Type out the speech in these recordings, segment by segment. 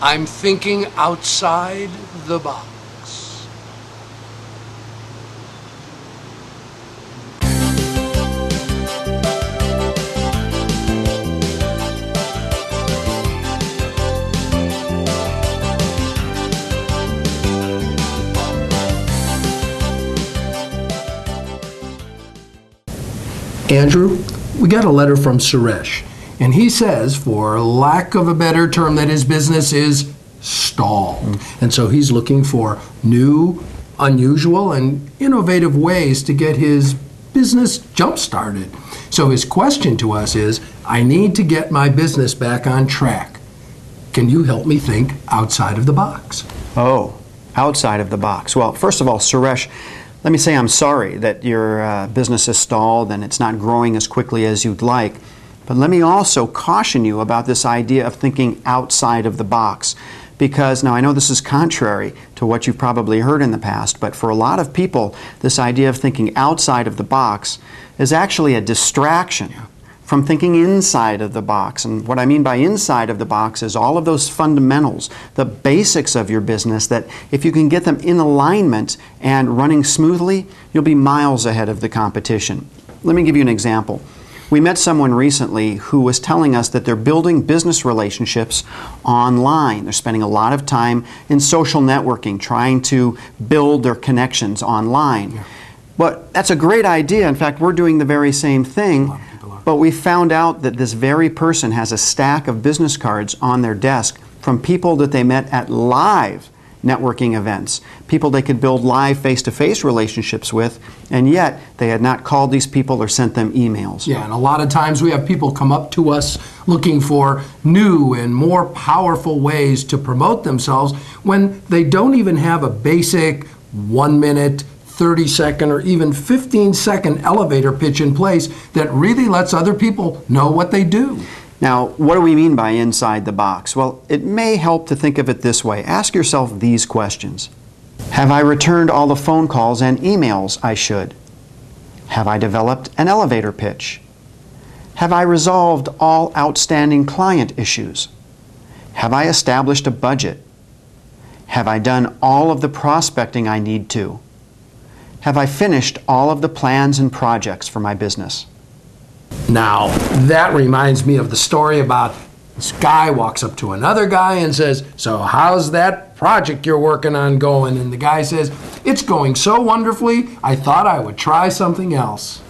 I'm thinking outside the box. Andrew, we got a letter from Suresh, and he says, for lack of a better term, that his business is stalled. And so he's looking for new, unusual, and innovative ways to get his business jump-started. So his question to us is, I need to get my business back on track. Can you help me think outside of the box? Oh, outside of the box. Well, first of all, Suresh, let me say I'm sorry that your business is stalled and it's not growing as quickly as you'd like. But let me also caution you about this idea of thinking outside of the box. Because now I know this is contrary to what you've probably heard in the past, but for a lot of people, this idea of thinking outside of the box is actually a distraction from thinking inside of the box. And what I mean by inside of the box is all of those fundamentals, the basics of your business, that if you can get them in alignment and running smoothly, you'll be miles ahead of the competition. Let me give you an example. We met someone recently who was telling us that they're building business relationships online. They're spending a lot of time in social networking, trying to build their connections online. Yeah. But that's a great idea. In fact, we're doing the very same thing. But we found out that this very person has a stack of business cards on their desk from people that they met at live networking events, people they could build live face-to-face relationships with, and yet they had not called these people or sent them emails. Yeah, and a lot of times we have people come up to us looking for new and more powerful ways to promote themselves when they don't even have a basic 1-minute, 30-second, or even 15-second elevator pitch in place that really lets other people know what they do. Now, what do we mean by inside the box? Well, it may help to think of it this way. Ask yourself these questions. Have I returned all the phone calls and emails I should? Have I developed an elevator pitch? Have I resolved all outstanding client issues? Have I established a budget? Have I done all of the prospecting I need to? Have I finished all of the plans and projects for my business? Now, that reminds me of the story about this guy walks up to another guy and says, so how's that project you're working on going? And the guy says, it's going so wonderfully, I thought I would try something else.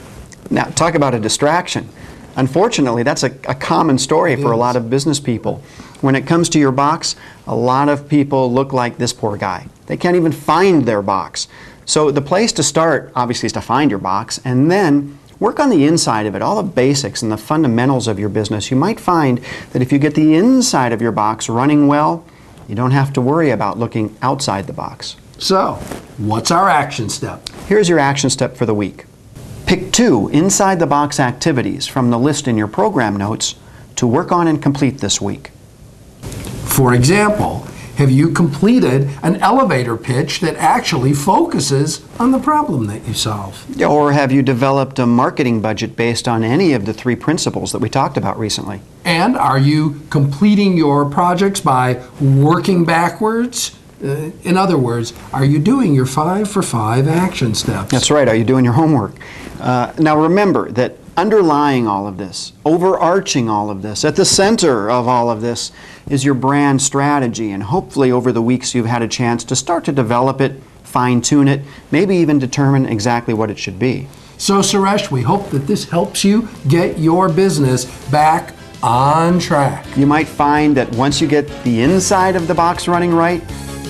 Now, talk about a distraction. Unfortunately, that's a common story for a lot of business people. When it comes to your box, a lot of people look like this poor guy. They can't even find their box. So the place to start, obviously, is to find your box, and then work on the inside of it, all the basics and the fundamentals of your business. You might find that if you get the inside of your box running well, you don't have to worry about looking outside the box. So, what's our action step? Here's your action step for the week. Pick 2 inside-the-box activities from the list in your program notes to work on and complete this week. For example, have you completed an elevator pitch that actually focuses on the problem that you solve? Or have you developed a marketing budget based on any of the 3 principles that we talked about recently? And are you completing your projects by working backwards? In other words, are you doing your 5 for 5 action steps? That's right. Are you doing your homework? Now remember that underlying all of this, overarching all of this, at the center of all of this is your brand strategy, and hopefully over the weeks you've had a chance to start to develop it, fine-tune it, maybe even determine exactly what it should be. So Suresh, we hope that this helps you get your business back on track. You might find that once you get the inside of the box running right,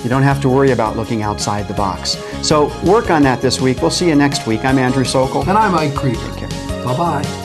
you don't have to worry about looking outside the box. So work on that this week. We'll see you next week. I'm Andrew Sokol. And I'm Mike Krieger. Bye-bye.